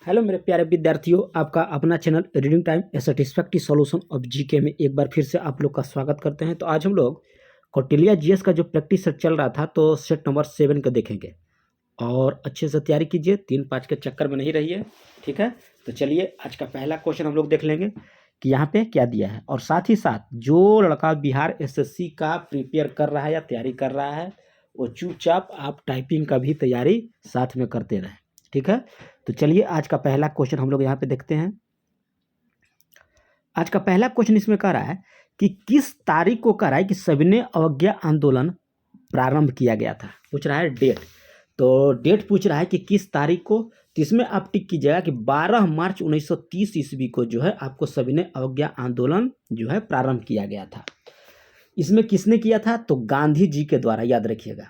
Hello मेरे प्यारे विद्यार्थियों, आपका अपना channel reading time A satisfactory solution of GK में एक बार फिर से आप लोग का स्वागत करते हैं। तो आज हम लोग कौटिल्य जीएस का जो प्रैक्टिस सेट चल रहा था तो सेट नंबर 7 का देखेंगे और अच्छे से तैयारी कीजिए, 3-5 के चक्कर में नहीं रहिए। ठीक है, तो चलिए आज का पहला क्वेश्चन हम लोग देख लेंगे कि यहाँ पे क्या दिया है, और साथ ही साथ जो लड़का बिहार एसएससी का प्रिपेयर कर रहा है या तैयारी कर रहा है वो चुपचाप आप टाइपिंग का भी तैयारी साथ में करते रहें। ठीक है, तो चलिए आज का पहला क्वेश्चन हम लोग यहाँ पे देखते हैं। आज का पहला क्वेश्चन इसमें कह रहा है कि किस तारीख को कह रहा है कि सविनय अवज्ञा आंदोलन प्रारंभ किया गया था। पूछ रहा है डेट, तो डेट पूछ रहा है कि किस तारीख को। तो इसमें आप टिक कीजिएगा कि 12 मार्च 1930 ईस्वी को जो है आपको सविनय अवज्ञा आंदोलन जो है प्रारंभ किया गया था। इसमें किसने किया था, तो गांधी जी के द्वारा, याद रखिएगा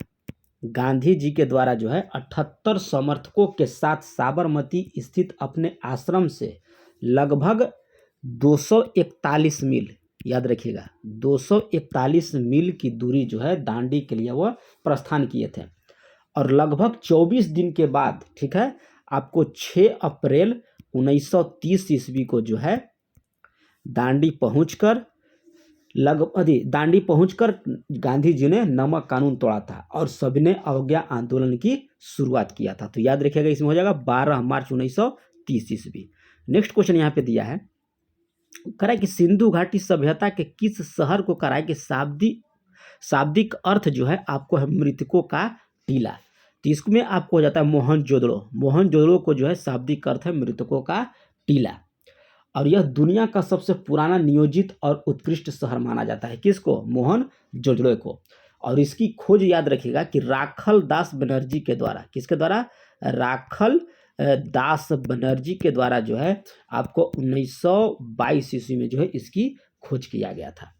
गांधी जी के द्वारा जो है 78 समर्थकों के साथ साबरमती स्थित अपने आश्रम से लगभग 241 मील, याद रखिएगा 241 मील की दूरी जो है दांडी के लिए वह प्रस्थान किए थे। और लगभग 24 दिन के बाद, ठीक है, आपको 6 अप्रैल 1930 ईस्वी को जो है दांडी पहुंचकर गांधी जी ने नमक कानून तोड़ा था और सविनय अवज्ञा आंदोलन की शुरुआत किया था। तो याद रखिएगा इसमें हो जाएगा 12 मार्च 1930 ईस्वी। नेक्स्ट क्वेश्चन यहाँ पे दिया है, कह रहा है कि सिंधु घाटी सभ्यता के किस शहर को कह रहा है कि शाब्दिक अर्थ जो है आपको है मृतकों का टीला। तो इसमें आपको हो जाता है मोहनजोदड़ो को जो है शाब्दिक अर्थ है मृतकों का टीला। और यह दुनिया का सबसे पुराना नियोजित और उत्कृष्ट शहर माना जाता है। किसको, मोहनजोदड़ो को। और इसकी खोज याद रखिएगा कि राखल दास बनर्जी के द्वारा, किसके द्वारा, राखल दास बनर्जी के द्वारा जो है आपको 1922 ईस्वी में जो है इसकी खोज किया गया था।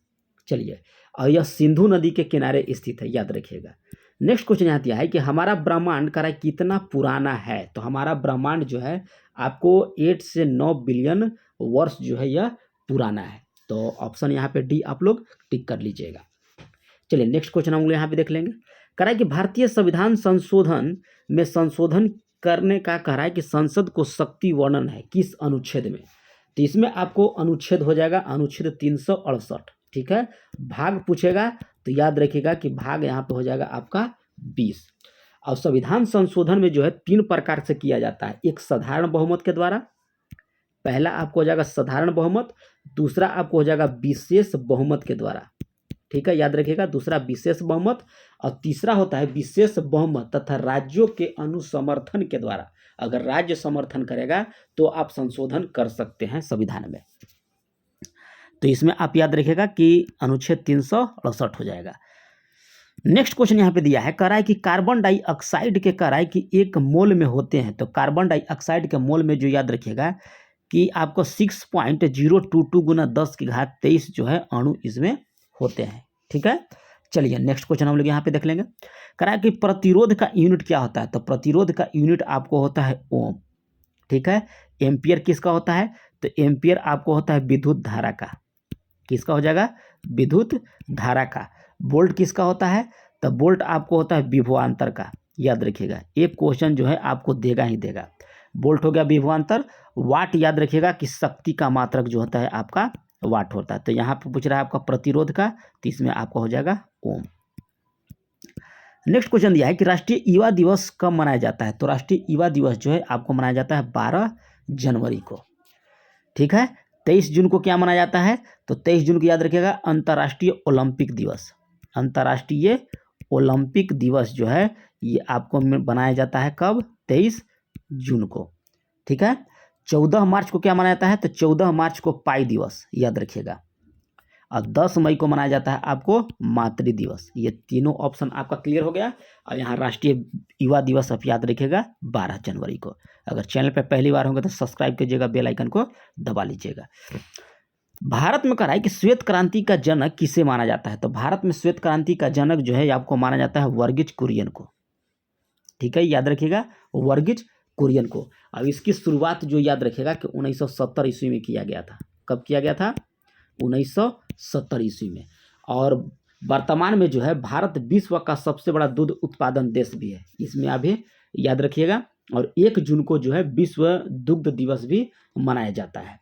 चलिए, और यह सिंधु नदी के किनारे स्थित है, याद रखिएगा। नेक्स्ट क्वेश्चन यहाँ दिया है कि हमारा ब्रह्मांड का कितना पुराना है। तो हमारा ब्रह्मांड जो है आपको 8 से 9 बिलियन वर्ष जो है यह पुराना है। तो ऑप्शन यहाँ पे डी आप लोग टिक कर लीजिएगा। चलिए नेक्स्ट क्वेश्चन हम लोग यहाँ पे देख लेंगे। कह रहा है कि भारतीय संविधान संशोधन में संशोधन करने का कह रहा है कि संसद को शक्ति वर्णन है किस अनुच्छेद में। तो इसमें आपको अनुच्छेद हो जाएगा अनुच्छेद 368। ठीक है, भाग पूछेगा तो याद रखिएगा कि भाग यहाँ पे हो जाएगा आपका 20। और संविधान संशोधन में जो है 3 प्रकार से किया जाता है। एक साधारण बहुमत के द्वारा, पहला आपको हो जाएगा साधारण बहुमत, दूसरा आपको हो जाएगा विशेष बहुमत के द्वारा। ठीक है, याद रखिएगा दूसरा विशेष बहुमत, और तीसरा होता है विशेष बहुमत तथा राज्यों के अनुसमर्थन के द्वारा। अगर राज्य समर्थन करेगा तो आप संशोधन कर सकते हैं संविधान में। तो इसमें आप याद रखिएगा कि अनुच्छेद 368 हो जाएगा। नेक्स्ट क्वेश्चन यहाँ पे दिया है, कह रहा है कि कार्बन डाइऑक्साइड के कह रहा है कि 1 मोल में होते हैं। तो कार्बन डाइऑक्साइड के मोल में जो याद रखिएगा कि आपको 6.022 गुना 10 की घात 23 जो है अणु इसमें होते हैं। ठीक है, चलिए नेक्स्ट क्वेश्चन हम लोग यहाँ पे देख लेंगे। कह रहा है कि प्रतिरोध का यूनिट क्या होता है। तो प्रतिरोध का यूनिट आपको होता है ओम। ठीक है, एम्पियर किसका होता है, तो एम्पियर आपको होता है विद्युत धारा का। किसका हो जाएगा, विद्युत धारा का। वोल्ट किसका होता है, तो वोल्ट आपको होता है विभवांतर का। याद रखिएगा एक क्वेश्चन जो है आपको देगा ही देगा। वोल्ट हो गया विभवांतर। वाट याद रखिएगा कि शक्ति का मात्रक जो होता है आपका वाट होता है। तो यहाँ पे पूछ रहा है आपका प्रतिरोध का, तो इसमें आपका हो जाएगा ओम। नेक्स्ट क्वेश्चन दिया है कि राष्ट्रीय युवा दिवस कब मनाया जाता है। तो राष्ट्रीय युवा दिवस जो है आपको मनाया जाता है 12 जनवरी को। ठीक है, 23 जून को क्या मनाया जाता है, तो 23 जून को याद रखिएगा अंतर्राष्ट्रीय ओलंपिक दिवस। अंतर्राष्ट्रीय ओलंपिक दिवस जो है ये आपको बनाया जाता है कब, 23 जून को। ठीक है, 14 मार्च को क्या मनाया जाता है, तो 14 मार्च को पाई दिवस, याद रखिएगा। और 10 मई को मनाया जाता है आपको मातृ दिवस। ये तीनों ऑप्शन आपका क्लियर हो गया। और यहाँ राष्ट्रीय युवा दिवस आप याद रखिएगा 12 जनवरी को। अगर चैनल पर पहली बार होंगे तो सब्सक्राइब कीजिएगा, बेल आइकन को दबा लीजिएगा। भारत में कह रहा है कि श्वेत क्रांति का जनक किसे माना जाता है। तो भारत में श्वेत क्रांति का जनक जो है आपको माना जाता है वर्गीज कुरियन को। ठीक है, याद रखिएगा वर्गीज कुरियन को। अब इसकी शुरुआत जो याद रखिएगा कि 1970 ईस्वी में किया गया था। कब किया गया था, 1970 ईस्वी में। और वर्तमान में जो है भारत विश्व का सबसे बड़ा दूध उत्पादन देश भी है। इसमें अभी याद रखिएगा और 1 जून को जो है विश्व दुग्ध दिवस भी मनाया जाता है।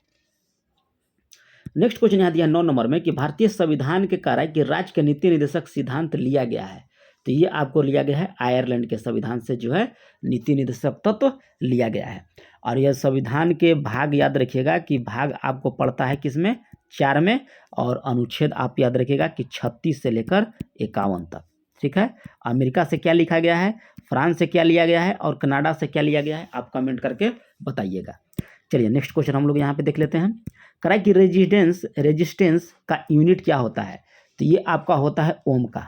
नेक्स्ट क्वेश्चन यहाँ दिया 9 नंबर में कि भारतीय संविधान के कार्य कि राज्य के नीति निर्देशक सिद्धांत लिया गया है। तो ये आपको लिया गया है आयरलैंड के संविधान से जो है नीति निर्देशक तत्व लिया गया है। और यह संविधान के भाग याद रखिएगा कि भाग आपको पड़ता है किसमें, 4 में, और अनुच्छेद आप याद रखिएगा कि 36 से लेकर 51 तक। ठीक है, अमेरिका से क्या लिखा गया है, फ्रांस से क्या लिया गया है और कनाडा से क्या लिया गया है, आप कमेंट करके बताइएगा। चलिए नेक्स्ट क्वेश्चन हम लोग यहाँ पे देख लेते हैं। करा कि रेजिस्टेंस का यूनिट क्या होता है। तो ये आपका होता है ओम का।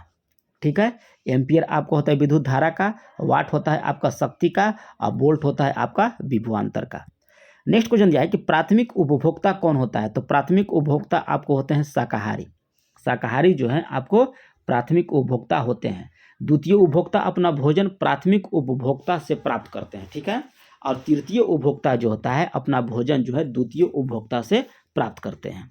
ठीक है, एम्पियर आपका होता है विद्युत धारा का, वाट होता है आपका शक्ति का, और वोल्ट होता है आपका विभवांतर का। नेक्स्ट क्वेश्चन दिया है कि प्राथमिक उपभोक्ता कौन होता है। तो प्राथमिक उपभोक्ता आपको होते हैं शाकाहारी। शाकाहारी जो है आपको प्राथमिक उपभोक्ता होते हैं। द्वितीय उपभोक्ता अपना भोजन प्राथमिक उपभोक्ता से प्राप्त करते हैं। ठीक है, और तृतीय उपभोक्ता जो होता है अपना भोजन जो है द्वितीय उपभोक्ता से प्राप्त करते हैं।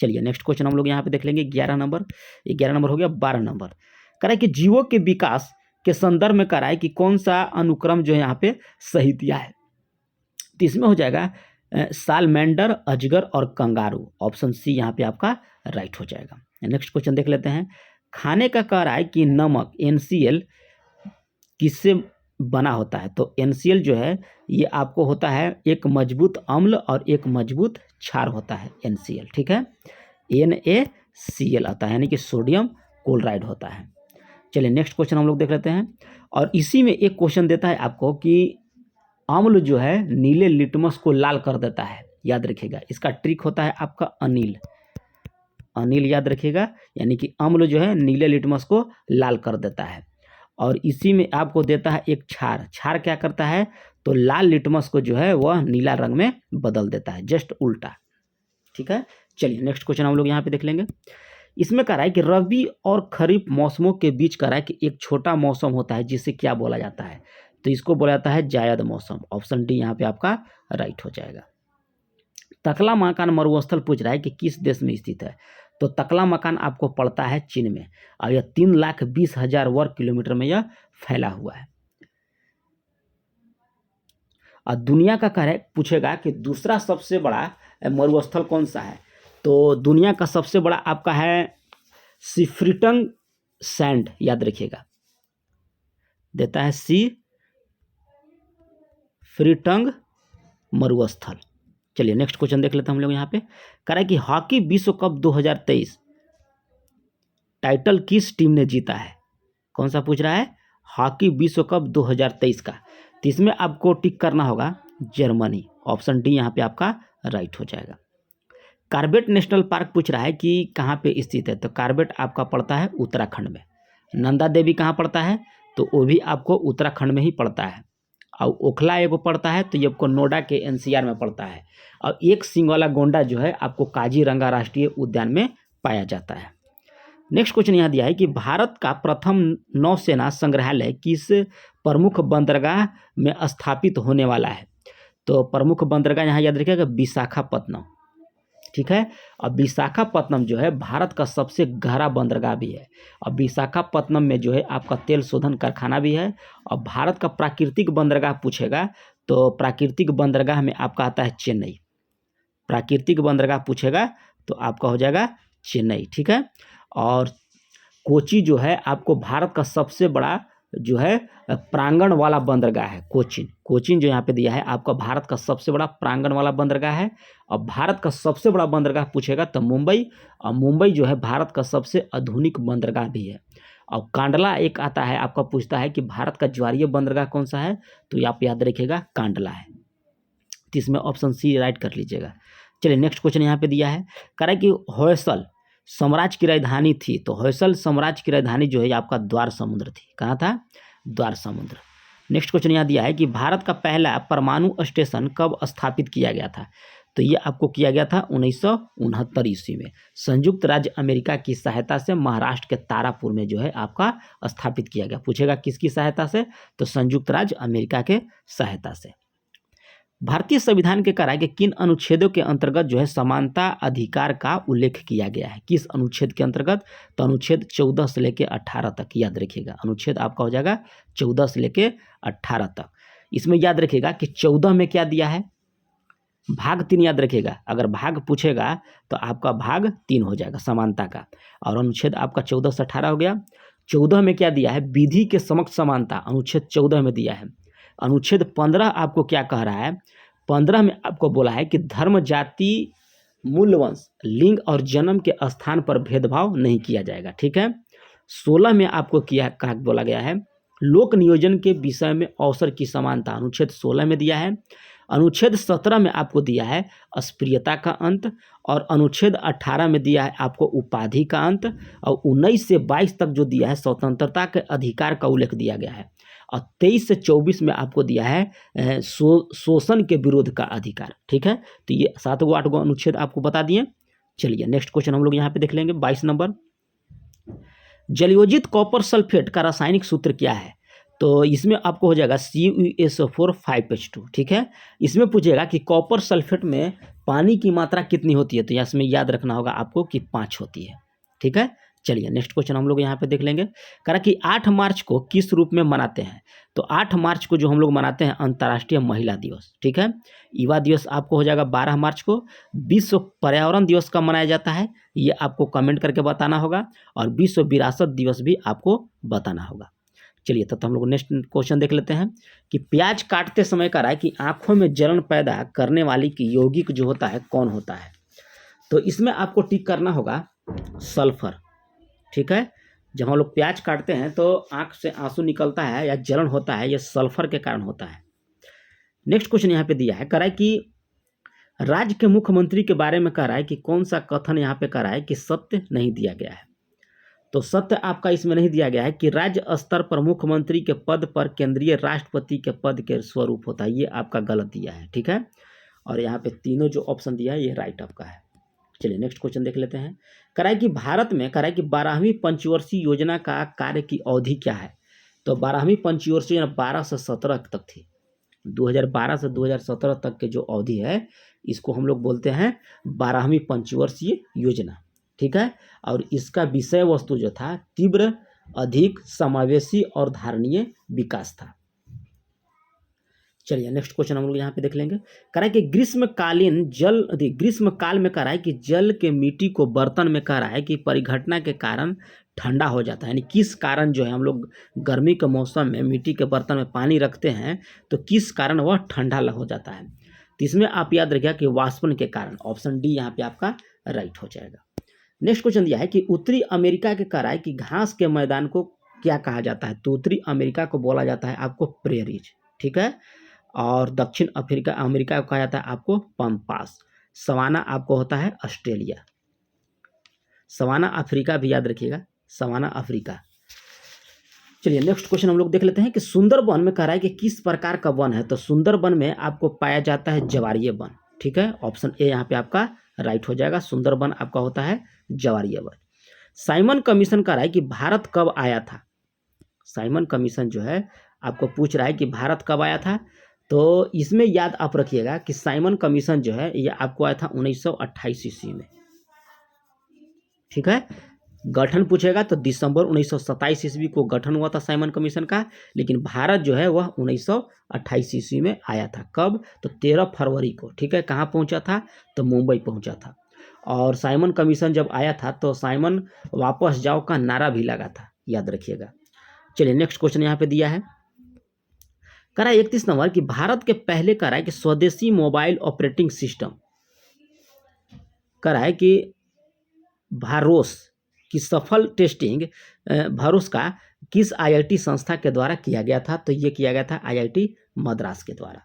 चलिए नेक्स्ट क्वेश्चन हम लोग यहाँ पे देख लेंगे 11 नंबर। 11 नंबर हो गया। 12 नंबर कराए कि जीवों के विकास के संदर्भ में कराए कि कौन सा अनुक्रम जो है यहाँ पे सही दिया है। तो इसमें हो जाएगा सालमेंडर, अजगर और कंगारू। ऑप्शन सी यहाँ पे आपका राइट हो जाएगा। नेक्स्ट क्वेश्चन देख लेते हैं। खाने का कह रहा है कि नमक NaCl किससे बना होता है। तो NaCl जो है ये आपको होता है एक मजबूत अम्ल और एक मजबूत क्षार होता है NaCl। ठीक है, NaCl आता है यानी कि सोडियम क्लोराइड होता है। चलिए नेक्स्ट क्वेश्चन हम लोग देख लेते हैं। और इसी में एक क्वेश्चन देता है आपको कि अम्ल जो है नीले लिटमस को लाल कर देता है। याद रखिएगा इसका ट्रिक होता है आपका अनिल याद रखिएगा, यानी कि अम्ल जो है नीले लिटमस को लाल कर देता है। और इसी में आपको देता है एक क्षार क्या करता है, तो लाल लिटमस को जो है वह नीला रंग में बदल देता है, जस्ट उल्टा। ठीक है, चलिए नेक्स्ट क्वेश्चन हम लोग यहाँ पे देख लेंगे। इसमें कह रहा है कि रबी और खरीफ मौसमों के बीच कह रहा है कि एक छोटा मौसम होता है जिसे क्या बोला जाता है। तो इसको बोला जाता है जायद मौसम। ऑप्शन डी यहाँ पे आपका राइट हो जाएगा। तकला मकान मरुस्थल पूछ रहा है कि किस देश में स्थित है। तो तकला मकान आपको पड़ता है चीन में, और यह 3,20,000 वर्ग किलोमीटर में यह फैला हुआ है। और दुनिया का कह रहा पूछेगा कि दूसरा सबसे बड़ा मरुस्थल कौन सा है। तो दुनिया का सबसे बड़ा आपका है सिफ्रिटंग सैंड, याद रखिएगा, देता है सिफ्रिटंग मरुस्थल। चलिए नेक्स्ट क्वेश्चन देख लेते हैं हम लोग यहाँ पे। कह रहा है कि हॉकी विश्व कप 2023 टाइटल किस टीम ने जीता है। कौन सा पूछ रहा है, हॉकी विश्व कप 2023 का। तो इसमें आपको टिक करना होगा जर्मनी। ऑप्शन डी यहाँ पे आपका राइट हो जाएगा। कार्बेट नेशनल पार्क पूछ रहा है कि कहाँ पे स्थित है। तो कार्बेट आपका पड़ता है उत्तराखंड में। नंदा देवी कहाँ पड़ता है, तो वो भी आपको उत्तराखंड में ही पड़ता है। और ओखला एगो पड़ता है, तो ये आपको नोएडा के NCR में पड़ता है। और एक सींग वाला गोंडा जो है आपको काजीरंगा राष्ट्रीय उद्यान में पाया जाता है। नेक्स्ट क्वेश्चन यहाँ दिया है कि भारत का प्रथम नौसेना संग्रहालय किस प्रमुख बंदरगाह में स्थापित होने वाला है। तो प्रमुख बंदरगाह यहाँ याद रखिएगा विशाखापत्तनम। ठीक है, और विशाखापत्तनम जो है भारत का सबसे गहरा बंदरगाह भी है। और विशाखापत्तनम में जो है आपका तेल शोधन कारखाना भी है। और भारत का प्राकृतिक बंदरगाह पूछेगा तो प्राकृतिक बंदरगाह में आपका आता है चेन्नई। प्राकृतिक बंदरगाह पूछेगा तो आपका हो जाएगा चेन्नई। ठीक है, और कोची जो है आपको भारत का सबसे बड़ा जो है प्रांगण वाला बंदरगाह है। कोचीन जो यहाँ पे दिया है आपका भारत का सबसे बड़ा प्रांगण वाला बंदरगाह है। और भारत का सबसे बड़ा बंदरगाह पूछेगा तो मुंबई, और मुंबई जो है भारत का सबसे आधुनिक बंदरगाह भी है। और कांडला एक आता है आपका, पूछता है कि भारत का ज्वारीय बंदरगाह कौन सा है। तो आप याद रखिएगा कांडला है। तो इसमें ऑप्शन सी राइट कर लीजिएगा। चलिए नेक्स्ट क्वेश्चन यहाँ पे दिया है, कह रहा है कि होयसल साम्राज्य की राजधानी थी। तो होयसल साम्राज्य की राजधानी जो है आपका द्वार समुद्र थी। कहाँ था, द्वार समुद्र। नेक्स्ट क्वेश्चन यहाँ दिया है कि भारत का पहला परमाणु स्टेशन कब स्थापित किया गया था। तो ये आपको किया गया था 1969 ईस्वी में संयुक्त राज्य अमेरिका की सहायता से महाराष्ट्र के तारापुर में जो है आपका स्थापित किया गया। पूछेगा किसकी सहायता से, तो संयुक्त राज्य अमेरिका के सहायता से। भारतीय संविधान के कराए के किन अनुच्छेदों के अंतर्गत जो है समानता अधिकार का उल्लेख किया गया है। किस अनुच्छेद के अंतर्गत, तो अनुच्छेद 14 से लेकर 18 तक, याद रखिएगा। अनुच्छेद आपका हो जाएगा 14 से लेकर 18 तक। इसमें याद रखिएगा कि 14 में क्या दिया है, भाग 3 याद रखिएगा। अगर भाग पूछेगा तो आपका भाग 3 हो जाएगा समानता का, और अनुच्छेद आपका 14 से 18 हो गया। 14 में क्या दिया है, विधि के समक्ष समानता, अनुच्छेद 14 में दिया है। अनुच्छेद 15 आपको क्या कह रहा है, 15 में आपको बोला है कि धर्म, जाति, मूल वंश, लिंग और जन्म के स्थान पर भेदभाव नहीं किया जाएगा, ठीक है। 16 में आपको कहा बोला गया है लोक नियोजन के विषय में अवसर की समानता, अनुच्छेद 16 में दिया है। अनुच्छेद 17 में आपको दिया है अस्पृश्यता का अंत, और अनुच्छेद 18 में दिया है आपको उपाधि का अंत, और 19 से 22 तक जो दिया है स्वतंत्रता के अधिकार का उल्लेख दिया गया है, और 23 से 24 में आपको दिया है शोषण के विरोध का अधिकार, ठीक है। तो ये 7 गो 8 गो अनुच्छेद आपको बता दिए। चलिए नेक्स्ट क्वेश्चन हम लोग यहाँ पे देख लेंगे 22 नंबर। जलयोजित कॉपर सल्फेट का रासायनिक सूत्र क्या है, तो इसमें आपको हो जाएगा CuSO4 5H2, ठीक है। इसमें पूछेगा कि कॉपर सल्फेट में पानी की मात्रा कितनी होती है, तो इसमें याद रखना होगा आपको कि 5 होती है, ठीक है। चलिए नेक्स्ट क्वेश्चन हम लोग यहाँ पे देख लेंगे। कह रहा कि 8 मार्च को किस रूप में मनाते हैं, तो 8 मार्च को जो हम लोग मनाते हैं अंतर्राष्ट्रीय महिला दिवस, ठीक है। युवा दिवस आपको हो जाएगा 12 मार्च को। विश्व पर्यावरण दिवस कब मनाया जाता है, ये आपको कमेंट करके बताना होगा, और विश्व विरासत दिवस भी आपको बताना होगा। चलिए तो हम लोग नेक्स्ट क्वेश्चन देख लेते हैं कि प्याज काटते समय कह रहा है कि आंखों में जलन पैदा करने वाली की यौगिक जो होता है कौन होता है, तो इसमें आपको टिक करना होगा सल्फर, ठीक है। जब हम लोग प्याज काटते हैं तो आंख से आंसू निकलता है या जलन होता है, यह सल्फर के कारण होता है। नेक्स्ट क्वेश्चन यहाँ पे दिया है, कह रहा है कि राज्य के मुख्यमंत्री के बारे में कह रहा है कि कौन सा कथन यहाँ पे कह रहा है कि सत्य नहीं दिया गया है, तो सत्य आपका इसमें नहीं दिया गया है कि राज्य स्तर पर मुख्यमंत्री के पद पर केंद्रीय राष्ट्रपति के पद के स्वरूप होता है, ये आपका गलत दिया है, ठीक है। और यहाँ पे तीनों जो ऑप्शन दिया है ये राइट आपका है। चलिए नेक्स्ट क्वेश्चन देख लेते हैं। कह रहा है कि भारत में कह रहा है कि 12वीं पंचवर्षीय योजना का कार्य की अवधि क्या है, तो 12वीं पंचवर्षीय योजना 12 से 17 तक थी। 2012 से 2017 तक के जो अवधि है इसको हम लोग बोलते हैं 12वीं पंचवर्षीय योजना, ठीक है। और इसका विषय वस्तु जो था तीव्र, अधिक, समावेशी और धारणीय विकास था। चलिए नेक्स्ट क्वेश्चन हम लोग यहाँ पे देख लेंगे। कह रहा है कि ग्रीष्म काल में कह रहा है कि जल के मिट्टी को बर्तन में कह रहा है कि परिघटना के कारण ठंडा हो जाता है, यानी किस कारण जो है हम लोग गर्मी के मौसम में मिट्टी के बर्तन में पानी रखते हैं तो किस कारण वह ठंडा हो जाता है, तो इसमें आप याद रखिएगा कि वाष्पन के कारण, ऑप्शन डी यहाँ पे आपका राइट हो जाएगा। नेक्स्ट क्वेश्चन दिया है कि उत्तरी अमेरिका के कह रहा है कि घास के मैदान को क्या कहा जाता है, तो उत्तरी अमेरिका को बोला जाता है आपको प्रेरीज, ठीक है। और दक्षिण अमेरिका को कहा जाता है आपको पम्पास। सवाना आपको होता है ऑस्ट्रेलिया। सवाना अफ्रीका भी याद रखिएगा, सवाना अफ्रीका। चलिए नेक्स्ट क्वेश्चन हम लोग देख लेते हैं कि सुंदरबन में कह रहा है कि किस प्रकार का वन है, तो सुंदरबन में आपको पाया जाता है ज्वारीय वन, ठीक है। ऑप्शन ए यहाँ पे आपका राइट हो जाएगा, सुंदरबन आपका होता है ज्वारीय वन। साइमन कमीशन कह रहा है कि भारत कब आया था, साइमन कमीशन जो है आपको पूछ रहा है कि भारत कब आया था, तो इसमें याद आप रखिएगा कि साइमन कमीशन जो है ये आपको आया था 1928 ईस्वी में, ठीक है। गठन पूछेगा तो दिसंबर 1927 ईस्वी को गठन हुआ था साइमन कमीशन का, लेकिन भारत जो है वह 1928 ईस्वी में आया था। कब, तो 13 फरवरी को, ठीक है। कहाँ पहुंचा था, तो मुंबई पहुंचा था। और साइमन कमीशन जब आया था तो साइमन वापस जाओ का नारा भी लगा था, याद रखिएगा। चलिए नेक्स्ट क्वेश्चन यहाँ पे दिया है, कह रहा है 31 नंबर कि भारत के पहले कह रहा है कि स्वदेशी मोबाइल ऑपरेटिंग सिस्टम कह रहा है कि भारोस की सफल टेस्टिंग भारोस का किस IIT संस्था के द्वारा किया गया था, तो ये किया गया था IIT मद्रास के द्वारा।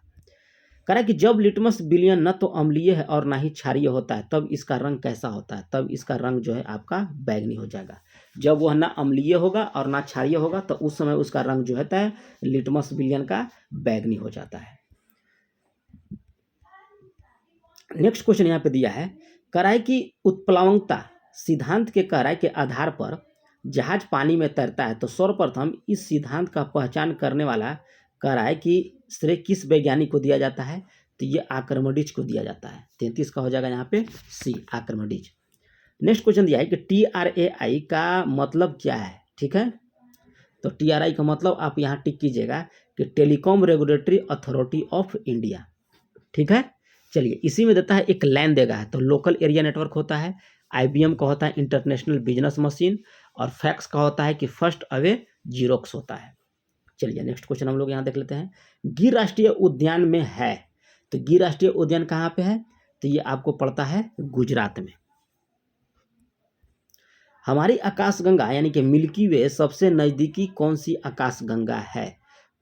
कह रहा है कि जब लिटमस विलयन न तो अम्लीय है और ना ही क्षारीय होता है तब इसका रंग कैसा होता है, तब इसका रंग जो है आपका बैंगनी हो जाएगा। जब वह ना अम्लीय होगा और ना क्षारीय होगा तो उस समय उसका रंग जो होता है लिटमस विलयन का बैंगनी हो जाता है। नेक्स्ट क्वेश्चन यहाँ पे दिया है, कह रहा है कि उत्प्लवनता सिद्धांत के कह रहा है के आधार पर जहाज पानी में तैरता है, तो सर्वप्रथम इस सिद्धांत का पहचान करने वाला कह रहा है कि श्रेय किस वैज्ञानिक को दिया जाता है, तो ये आर्किमिडीज को दिया जाता है। 33 का हो जाएगा यहाँ पे सी, आर्किमिडीज। नेक्स्ट क्वेश्चन दिया है कि TRAI का मतलब क्या है, ठीक है। तो TRAI का मतलब आप यहाँ टिक कीजिएगा कि telecom regulatory authority of India. ठीक है, चलिए इसी में देता है एक लैन देगा है, तो लोकल एरिया नेटवर्क होता है, IBM का होता है इंटरनेशनल बिजनेस मशीन, और फैक्स का होता है कि फर्स्ट अवे जीरोक्स होता है। चलिए नेक्स्ट क्वेश्चन हम लोग यहाँ देख लेते हैं। गिर राष्ट्रीय उद्यान में है, तो गिर राष्ट्रीय उद्यान कहाँ पे है, तो ये आपको पड़ता है गुजरात में। हमारी आकाशगंगा यानी कि मिल्की वे सबसे नज़दीकी कौन सी आकाशगंगा है,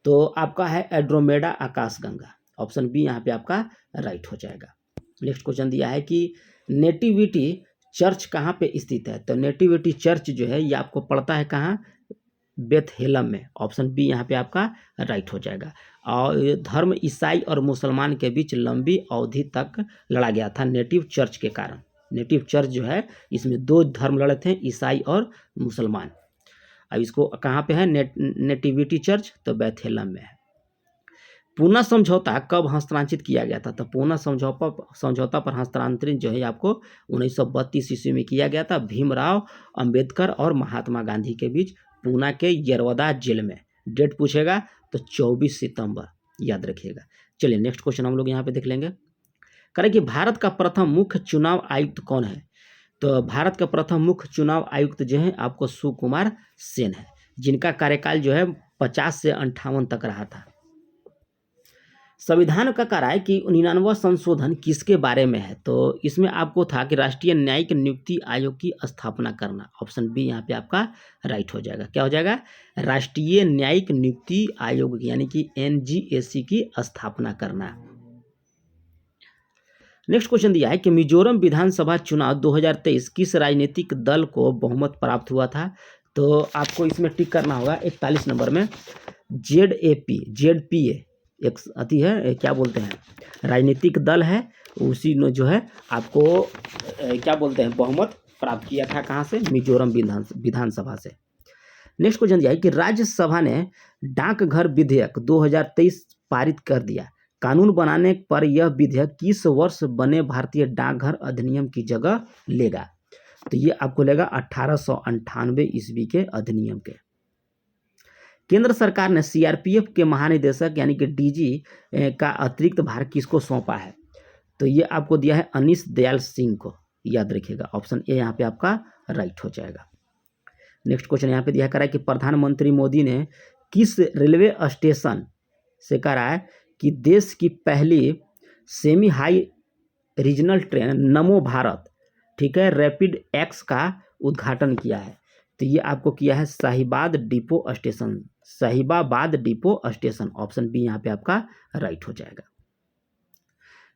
तो आपका है एड्रोमेडा आकाशगंगा। ऑप्शन बी यहाँ पे आपका राइट हो जाएगा। नेक्स्ट क्वेश्चन दिया है कि नेटिविटी चर्च कहाँ पे स्थित है, तो नेटिविटी चर्च जो है ये आपको पड़ता है कहाँ, बेथलेहम में। ऑप्शन बी यहाँ पे आपका राइट हो जाएगा। और ये धर्म ईसाई और मुसलमान के बीच लंबी अवधि तक लड़ा गया था नेटिव चर्च के कारण। नेटिव चर्च जो है इसमें दो धर्म लड़े थे, ईसाई और मुसलमान। अब इसको कहाँ पे है, नेटिविटी चर्च, तो बेथलेहम में है। पूना समझौता कब हस्तांतरित किया गया था, तो पूना समझौता पर हस्तांतरित जो है आपको 1932 ईस्वी में किया गया था, भीमराव अंबेडकर और महात्मा गांधी के बीच, पूना के यरवदा जेल में। डेट पूछेगा तो 24 सितंबर, याद रखिएगा। चलिए नेक्स्ट क्वेश्चन हम लोग यहाँ पे देख लेंगे। करें कि भारत का प्रथम मुख्य चुनाव आयुक्त कौन है, तो भारत का प्रथम मुख्य चुनाव आयुक्त जो है आपको सुकुमार सेन है, जिनका कार्यकाल जो है 50 से 58 तक रहा था। संविधान का कार्य कि 99वां संशोधन किसके बारे में है, तो इसमें आपको था कि राष्ट्रीय न्यायिक नियुक्ति आयोग की स्थापना करना। ऑप्शन बी यहाँ पे आपका राइट हो जाएगा। क्या हो जाएगा, राष्ट्रीय न्यायिक नियुक्ति आयोग यानी कि NGAC की स्थापना करना। नेक्स्ट क्वेश्चन दिया है कि मिजोरम विधानसभा चुनाव 2023 किस राजनीतिक दल को बहुमत प्राप्त हुआ था, तो आपको इसमें टिक करना होगा 41 नंबर में। ZPA एक अति है, क्या बोलते हैं, राजनीतिक दल है, उसी ने जो है आपको क्या बोलते हैं बहुमत प्राप्त किया था। कहाँ से, मिजोरम विधानसभा से। नेक्स्ट क्वेश्चन दिया है कि राज्यसभा ने डाकघर विधेयक 2023 पारित कर दिया, कानून बनाने पर यह विधेयक किस वर्ष बने भारतीय डाकघर अधिनियम की जगह लेगा, तो ये आपको लेगा 1898 ईस्वी के अधिनियम के। केंद्र सरकार ने CRPF के महानिदेशक यानी कि DG का अतिरिक्त भार किसको सौंपा है, तो ये आपको दिया है अनीश दयाल सिंह को, याद रखिएगा। ऑप्शन ए यहाँ पे आपका राइट हो जाएगा। नेक्स्ट क्वेश्चन यहाँ पे दिया करा है कि प्रधानमंत्री मोदी ने किस रेलवे स्टेशन से करा है कि देश की पहली सेमी हाई रीजनल ट्रेन नमो भारत, ठीक है, रैपिड एक्स का उद्घाटन किया है, तो ये आपको किया है Sahibabad depot station, Sahibabad depot station. Option B यहाँ पे आपका राइट हो जाएगा।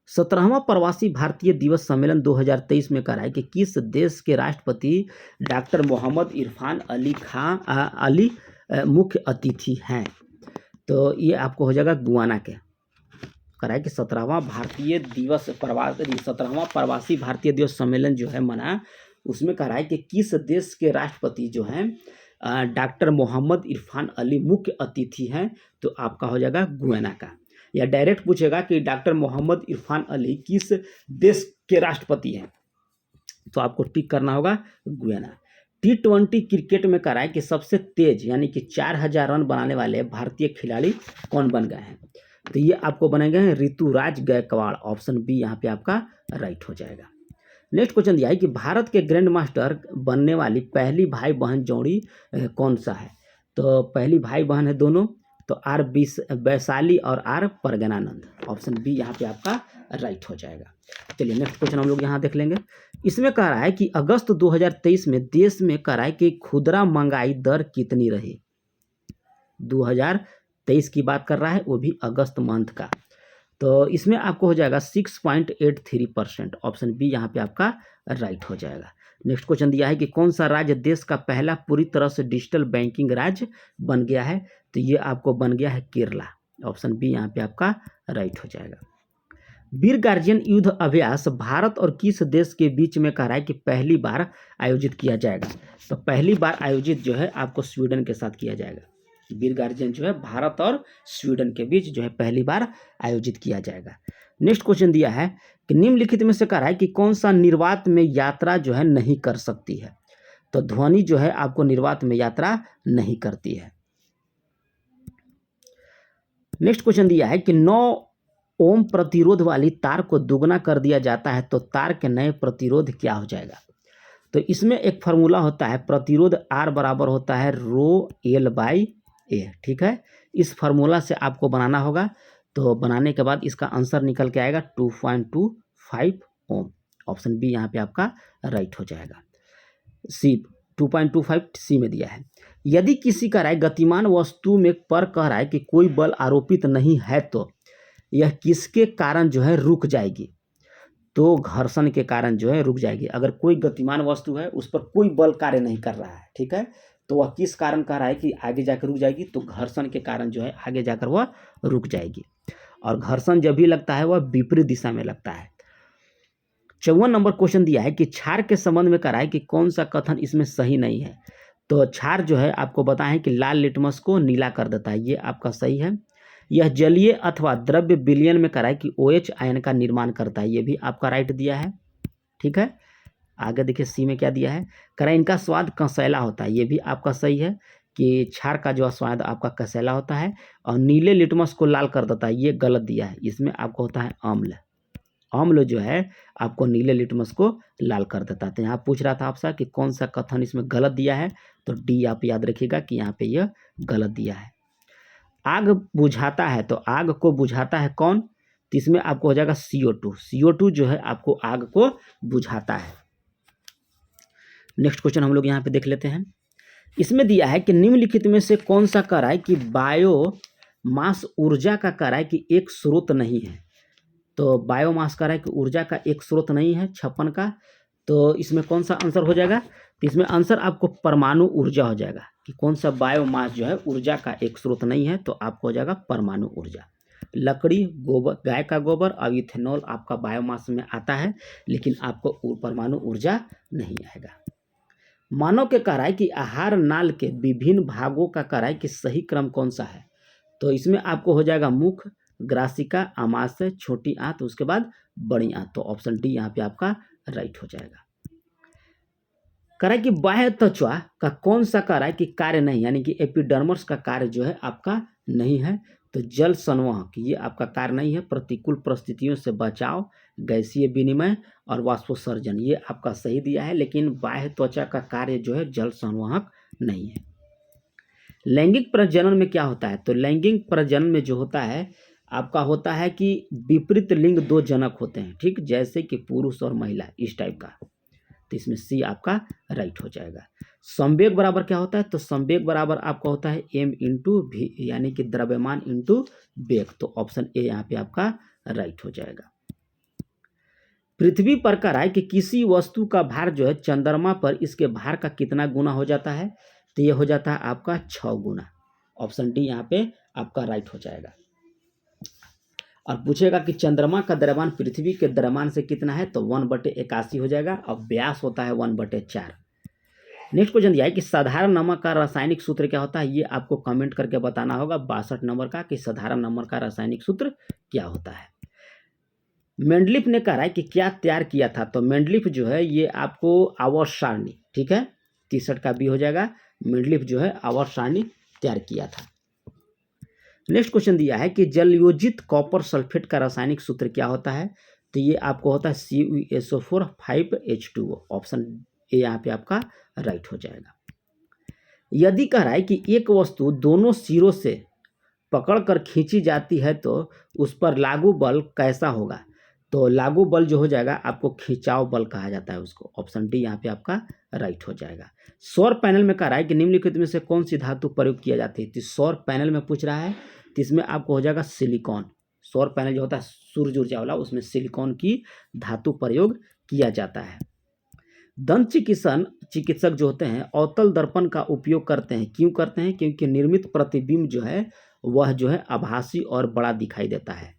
17वां प्रवासी भारतीय दिवस सम्मेलन 2023 में कराए कि किस देश के राष्ट्रपति डॉक्टर मोहम्मद इरफान अली मुख्य अतिथि हैं, तो ये आपको हो जाएगा गुआना के। कराए कि 17वां प्रवासी भारतीय दिवस सम्मेलन जो है मना, उसमें कराए कि किस देश के राष्ट्रपति जो हैं डॉक्टर मोहम्मद इरफान अली मुख्य अतिथि हैं, तो आपका हो जाएगा गुआना का। या डायरेक्ट पूछेगा कि डॉक्टर मोहम्मद इरफान अली किस देश के राष्ट्रपति हैं, तो आपको टिक करना होगा गुआना। T20 क्रिकेट में कराए कि सबसे तेज यानी कि 4000 रन बनाने वाले भारतीय खिलाड़ी कौन बन गए हैं, तो ये आपको बने गए हैं ऋतुराज गायकवाड़। ऑप्शन बी यहाँ पे आपका राइट हो जाएगा। नेक्स्ट क्वेश्चन दिया है कि भारत के ग्रैंड मास्टर बनने वाली पहली भाई बहन जोड़ी कौन सा है, तो पहली भाई बहन है दोनों, तो R वैशाली और R परगनानंद। ऑप्शन बी यहाँ पे आपका राइट हो जाएगा। चलिए नेक्स्ट क्वेश्चन हम लोग यहाँ देख लेंगे। इसमें कह रहा है कि अगस्त 2023 में देश में कह रहा है कि खुदरा महंगाई दर कितनी रही, 2023 की बात कर रहा है, वो भी अगस्त मंथ का, तो इसमें आपको हो जाएगा 6.83%। ऑप्शन बी यहाँ पे आपका राइट हो जाएगा। नेक्स्ट क्वेश्चन दिया है कि कौन सा राज्य देश का पहला पूरी तरह से डिजिटल बैंकिंग राज्य बन गया है, तो ये आपको बन गया है केरला। ऑप्शन बी यहाँ पे आपका राइट हो जाएगा। वीर गार्जियन युद्ध अभ्यास भारत और किस देश के बीच में कह रहा है कि पहली बार आयोजित किया जाएगा, तो पहली बार आयोजित जो है आपको स्वीडन के साथ किया जाएगा। वीर गार्जियन जो है भारत और स्वीडन के बीच जो है पहली बार आयोजित किया जाएगा। नेक्स्ट क्वेश्चन दिया है कि निम्नलिखित में से कह रहा है कि कौन सा निर्वात में यात्रा जो है नहीं कर सकती है, तो ध्वनि जो है आपको निर्वात में यात्रा नहीं करती है। नेक्स्ट क्वेश्चन दिया है कि 9 ओम प्रतिरोध वाली तार को दुगना कर दिया जाता है तो तार के नए प्रतिरोध क्या हो जाएगा। तो इसमें एक फार्मूला होता है, प्रतिरोध R बराबर होता है रो एल बाई ए। ठीक है, इस फार्मूला से आपको बनाना होगा। तो बनाने के बाद इसका आंसर निकल के आएगा 2.25 ओम। ऑप्शन बी यहाँ पे आपका राइट हो जाएगा। सी 2.25 सी में दिया है। यदि किसी का राय गतिमान वस्तु में पर कह रहा है कि कोई बल आरोपित नहीं है तो यह किसके कारण जो है रुक जाएगी। तो घर्षण के कारण जो है रुक जाएगी। अगर कोई गतिमान वस्तु है उस पर कोई बल कार्य नहीं कर रहा है, ठीक है, तो वह किस कारण कह रहा है कि आगे जाकर रुक जाएगी। तो घर्षण के कारण जो है आगे जाकर वह रुक जाएगी। और घर्षण जब भी लगता है वह विपरीत दिशा में लगता है। 54 नंबर क्वेश्चन दिया है कि क्षार के संबंध में करा है कि कौन सा कथन इसमें सही नहीं है। तो क्षार जो है आपको बताएं कि लाल लिटमस को नीला कर देता है, ये आपका सही है। यह जलीय अथवा द्रव्य विलयन में करा है कि OH आयन का निर्माण करता है, ये भी आपका राइट दिया है। ठीक है, आगे देखिए सी में क्या दिया है, करा इनका स्वाद कसैला होता है, ये भी आपका सही है कि क्षार का जो स्वाद आपका कसैला होता है। और नीले लिटमस को लाल कर देता है, ये गलत दिया है, इसमें आपको होता है अम्ल। अम्ल जो है आपको नीले लिटमस को लाल कर देता है। तो यहाँ पूछ रहा था आपसे कि कौन सा कथन इसमें गलत दिया है, तो डी आप याद रखिएगा कि यहाँ पे यह गलत दिया है। आग बुझाता है, तो आग को बुझाता है कौन, तो इसमें आपको हो जाएगा CO2। CO2 जो है आपको आग को बुझाता है। नेक्स्ट क्वेश्चन हम लोग यहाँ पे देख लेते हैं। इसमें दिया है कि निम्नलिखित में से कौन सा कह रहा है कि बायोमास ऊर्जा का कह रहा है कि एक स्रोत नहीं है। तो बायोमास कह रहा है कि ऊर्जा का एक स्रोत नहीं है 56 का। तो इसमें कौन सा आंसर हो जाएगा, तो इसमें आंसर आपको परमाणु ऊर्जा हो जाएगा कि कौन सा बायोमास जो है ऊर्जा का एक स्रोत नहीं है, तो आपको हो जाएगा परमाणु ऊर्जा। लकड़ी, गोबर, गाय का गोबर और इथेनॉल आपका बायोमास में आता है, लेकिन आपको परमाणु ऊर्जा नहीं आएगा। मानव के कह रहा है कि आहार नाल के विभिन्न भागों का कह रहा है कि सही क्रम कौन सा है। तो इसमें आपको हो जाएगा मुख, ग्रासिका, आमाशय, छोटी आंत, उसके बाद बड़ी आंत। तो ऑप्शन डी यहाँ पे आपका राइट हो जाएगा। कह रहा है कि बाह्य त्वचा का कौन सा कह रहा है कि कार्य नहीं, यानी कि एपिडर्मस का कार्य जो है आपका नहीं है। तो जल संवहन ये आपका कार्य नहीं है। प्रतिकूल परिस्थितियों से बचाव, गैसीय विनिमय और वाष्पोत्सर्जन ये आपका सही दिया है, लेकिन बाह्य त्वचा का कार्य जो है जल संवाहक नहीं है। लैंगिक प्रजनन में क्या होता है, तो लैंगिक प्रजनन में जो होता है आपका होता है कि विपरीत लिंग दो जनक होते हैं, ठीक, जैसे कि पुरुष और महिला, इस टाइप का। तो इसमें सी आपका राइट हो जाएगा। संवेग बराबर क्या होता है, तो संवेग बराबर आपका होता है m इंटू वी, यानी कि द्रव्यमान इंटू वेग। तो ऑप्शन ए यहाँ पे आपका राइट हो जाएगा। पृथ्वी पर कह रहा है कि किसी वस्तु का भार जो है चंद्रमा पर इसके भार का कितना गुना हो जाता है, तो ये हो जाता है आपका 6 गुना। ऑप्शन डी यहाँ पे आपका राइट हो जाएगा। और पूछेगा कि चंद्रमा का द्रव्यमान पृथ्वी के द्रव्यमान से कितना है, तो 1/81 हो जाएगा। और व्यास होता है 1/4। नेक्स्ट क्वेश्चन दिया है कि साधारण नमक का रासायनिक सूत्र क्या होता है, ये आपको कमेंट करके बताना होगा 62 नंबर का, कि साधारण नमक का रासायनिक सूत्र क्या होता है। मेंडलीफ ने कहा है कि क्या तैयार किया था, तो मेंडलीफ जो है ये आपको आवर्त सारणी, ठीक है, 63 का बी हो जाएगा। मेंडलीफ जो है आवर्त सारणी तैयार किया था। नेक्स्ट क्वेश्चन दिया है कि जलयोजित कॉपर सल्फेट का रासायनिक सूत्र क्या होता है, तो ये आपको होता है CuSO4 5H2O। ऑप्शन ए यहाँ पे आपका राइट हो जाएगा। यदि कह रहा है कि एक वस्तु दोनों सिरों से पकड़कर खींची जाती है तो उस पर लागू बल कैसा होगा, तो लागू बल जो हो जाएगा आपको खिंचाव बल कहा जाता है उसको। ऑप्शन डी यहाँ पे आपका राइट हो जाएगा। सौर पैनल में कह रहा है कि निम्नलिखित में से कौन सी धातु प्रयोग किया जाती है, तो सौर पैनल में पूछ रहा है, तो इसमें आपको हो जाएगा सिलिकॉन। सौर पैनल जो होता है सूर्य ऊर्जा वाला, उसमें सिलिकॉन की धातु प्रयोग किया जाता है। दंत चिकित्सक जो होते हैं अवतल दर्पण का उपयोग करते हैं, क्यों करते हैं, क्योंकि निर्मित प्रतिबिंब जो है वह जो है आभासी और बड़ा दिखाई देता है।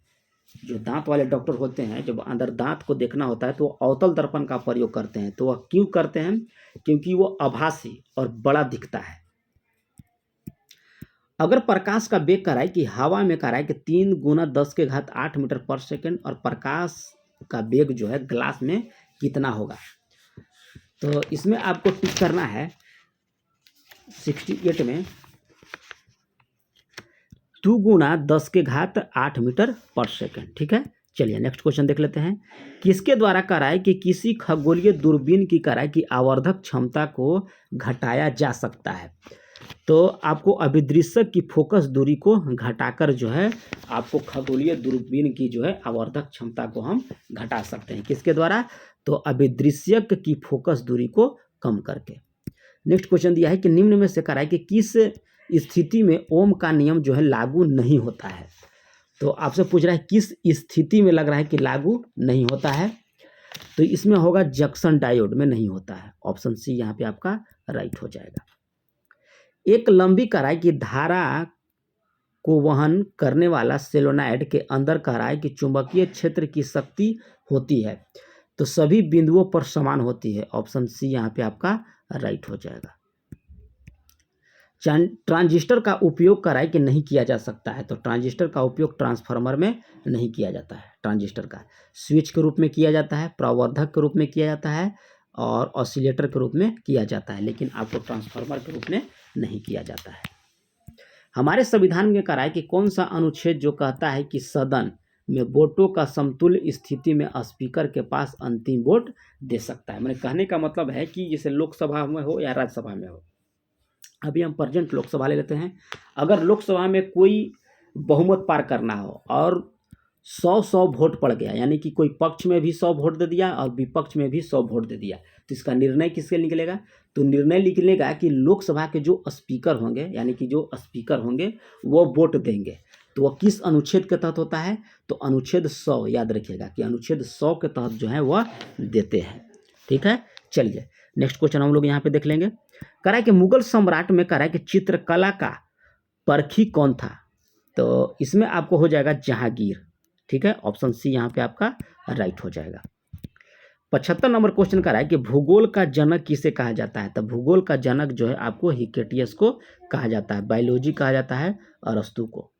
जो दांत वाले डॉक्टर होते हैं, जब अंदर दांत को देखना होता है तो अवतल दर्पण का प्रयोग करते हैं। तो वह क्यों करते हैं, क्योंकि वो आभासी और बड़ा दिखता है। अगर प्रकाश का वेग कराए कि हवा में कराए कि 3 × 10⁸ मीटर पर सेकेंड, और प्रकाश का वेग जो है ग्लास में कितना होगा, तो इसमें आपको टिक करना है 68 में 2 गुना 10 के घात 8 मीटर पर सेकंड। ठीक है, चलिए नेक्स्ट क्वेश्चन देख लेते हैं। किसके द्वारा कराए कि किसी खगोलीय दूरबीन की कराए की आवर्धक क्षमता को घटाया जा सकता है? तो आपको अभिदृश्यक की फोकस दूरी को घटाकर जो है आपको खगोलीय दूरबीन की जो है आवर्धक क्षमता को हम घटा सकते हैं। किसके द्वारा? तो अभिदृश्यक की फोकस दूरी को कम करके। नेक्स्ट क्वेश्चन दिया है कि निम्न में से कराए कि किस स्थिति में ओम का नियम जो है लागू नहीं होता है? तो आपसे पूछ रहा है किस स्थिति में लग रहा है कि लागू नहीं होता है? तो इसमें होगा जंक्शन डायोड में नहीं होता है। ऑप्शन सी यहाँ पे आपका राइट हो जाएगा। एक लंबी कराई की धारा को वहन करने वाला सोलेनॉइड के अंदर कराई की चुंबकीय क्षेत्र की शक्ति होती है तो सभी बिंदुओं पर समान होती है। ऑप्शन सी यहाँ पे आपका राइट हो जाएगा। ट्रांजिस्टर का उपयोग कराई कि नहीं किया जा सकता है? तो ट्रांजिस्टर का उपयोग ट्रांसफार्मर में नहीं किया जाता है। ट्रांजिस्टर का स्विच के रूप में किया जाता है, प्रवर्धक के रूप में किया जाता है और ऑसिलेटर के रूप में किया जाता है, लेकिन आपको ट्रांसफार्मर के रूप में नहीं किया जाता है। हमारे संविधान में कराए कि कौन सा अनुच्छेद जो कहता है कि सदन में वोटों का समतुल्य स्थिति में स्पीकर के पास अंतिम वोट दे सकता है? मैंने कहने का मतलब है कि जैसे लोकसभा में हो या राज्यसभा में हो। अभी हम प्रेजेंट लोकसभा ले लेते हैं। अगर लोकसभा में कोई बहुमत पार करना हो और 100 वोट पड़ गया, यानी कि कोई पक्ष में भी 100 वोट दे दिया और विपक्ष में भी 100 वोट दे दिया, तो इसका निर्णय किसके निकलेगा? तो निर्णय निकलेगा कि लोकसभा के जो स्पीकर होंगे, यानी कि जो स्पीकर होंगे वो वोट देंगे। तो वह किस अनुच्छेद के तहत होता है? तो अनुच्छेद 100, याद रखिएगा कि अनुच्छेद 100 के तहत जो है वह देते हैं। ठीक है, चलिए नेक्स्ट क्वेश्चन हम लोग यहाँ पे देख लेंगे। करा कि मुगल सम्राट में करा कि चित्रकला का परखी कौन था? तो इसमें आपको हो जाएगा जहांगीर। ठीक है, ऑप्शन सी यहाँ पे आपका राइट हो जाएगा। 75 नंबर क्वेश्चन का है कि भूगोल का जनक किसे कहा जाता है? तो भूगोल का जनक जो है आपको हिकेटियस को कहा जाता है। बायोलॉजी कहा जाता है अरस्तु को।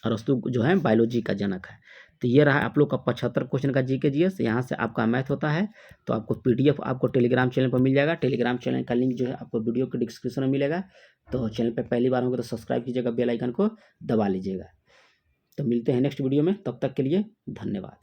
अरस्तु जो है बायोलॉजी का जनक है। तो ये रहा आप लोग का 75 क्वेश्चन का जीके जीएस। यहाँ से आपका मैथ होता है। तो आपको पीडीएफ आपको टेलीग्राम चैनल पर मिल जाएगा। टेलीग्राम चैनल का लिंक जो है आपको वीडियो के डिस्क्रिप्शन में मिलेगा। तो चैनल पर पहली बार होगा तो सब्सक्राइब कीजिएगा, बेल आइकन को दबा लीजिएगा। तो मिलते हैं नेक्स्ट वीडियो में, तब तक के लिए धन्यवाद।